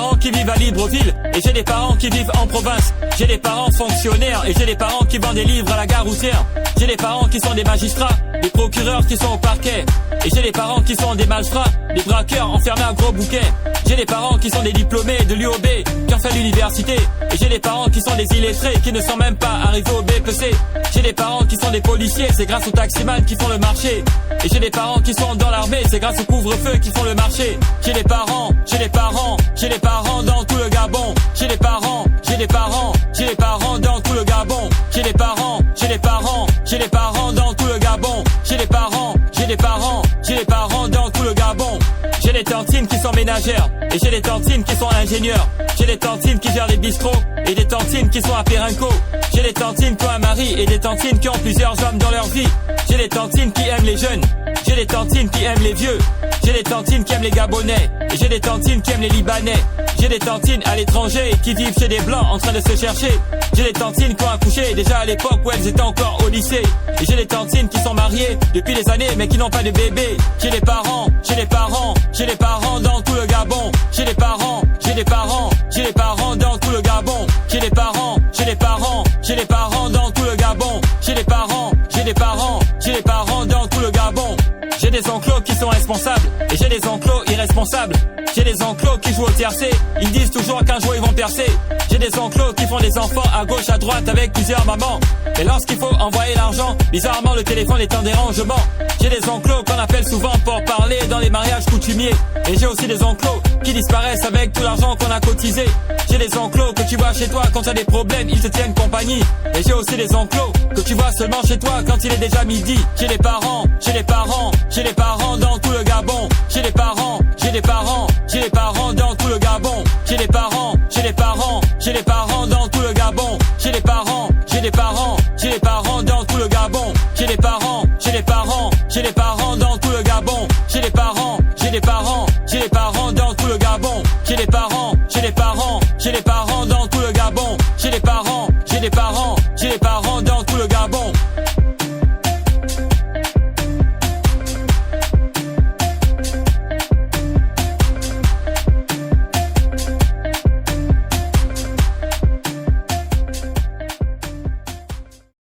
parents qui vivent à Libreville et j'ai des parents qui vivent en province. J'ai des parents fonctionnaires et j'ai des parents qui vendent des livres à la gare routière. J'ai des parents qui sont des magistrats, des procureurs qui sont au parquet. Et j'ai des parents qui sont des malfrats, des braqueurs enfermés à gros bouquets. J'ai des parents qui sont des diplômés de l'UOB, qui ont fait l'université. Et j'ai des parents qui sont des illettrés, qui ne sont même pas arrivés au BPC. J'ai des parents qui sont des policiers, c'est grâce aux taximans qui font le marché. Et j'ai des parents qui sont dans l'armée, c'est grâce au couvre-feu qui font le marché. J'ai des parents, j'ai des parents, j'ai des parents dans tout le Gabon. J'ai des parents, j'ai des parents, j'ai des parents dans tout le Gabon. J'ai des parents, j'ai des parents, j'ai des parents dans tout le Gabon. J'ai des parents, j'ai des parents, j'ai des parents dans tout le Gabon. J'ai des tantines qui sont ménagères et j'ai des tantines qui sont ingénieurs. J'ai des tantines qui gèrent les bistrots et des tantines qui sont à Périnco. J'ai des tantines qui ont un mari et des tantines qui ont plusieurs hommes dans leur vie. J'ai des tantines qui aiment les jeunes, j'ai des tantines qui aiment les vieux. J'ai des tantines qui aiment les Gabonais et j'ai des tantines qui aiment les Libanais. J'ai des tantines à l'étranger qui vivent chez des blancs en train de se chercher. J'ai des tantines qui ont accouché déjà à l'époque où elles étaient encore au lycée. Et j'ai des tantines qui sont mariées depuis des années mais qui n'ont pas de bébé. J'ai des parents, j'ai des parents, j'ai des parents dans tout le Gabon. J'ai des parents, j'ai des parents, j'ai des parents dans tout le Gabon. J'ai des parents, j'ai des parents, j'ai des parents dans tout le Gabon. J'ai des parents, j'ai des parents, j'ai des parents dans tout le Gabon. J'ai des enclos qui sont responsables et j'ai des enclos irresponsables. J'ai des enclos qui jouent au tiercé, ils disent toujours qu'un jour ils vont percer. J'ai des enclos qui font des enfants à gauche à droite avec plusieurs mamans. Et lorsqu'il faut envoyer l'argent, bizarrement le téléphone est en dérangement. J'ai des enclos qu'on appelle souvent pour parler dans les mariages coutumiers. Et j'ai aussi des enclos qui disparaissent avec tout l'argent qu'on a cotisé. J'ai des enclos que tu vois chez toi quand tu as des problèmes, ils te tiennent compagnie. Et j'ai aussi des enclos que tu vois seulement chez toi quand il est déjà midi. J'ai des parents, j'ai des parents, j'ai des parents dans tout le Gabon. J'ai des parents, j'ai des parents, j'ai des parents dans tout le Gabon. J'ai des parents, j'ai des parents, j'ai des parents dans tout le Gabon. J'ai des parents, j'ai des parents, j'ai des parents dans tout le Gabon. J'ai des parents, j'ai des parents, j'ai des parents dans tout le Gabon. J'ai des parents, j'ai des parents, j'ai des parents dans tout le Gabon. J'ai des parents, j'ai des parents, j'ai des parents dans tout le Gabon. J'ai des parents, j'ai des parents.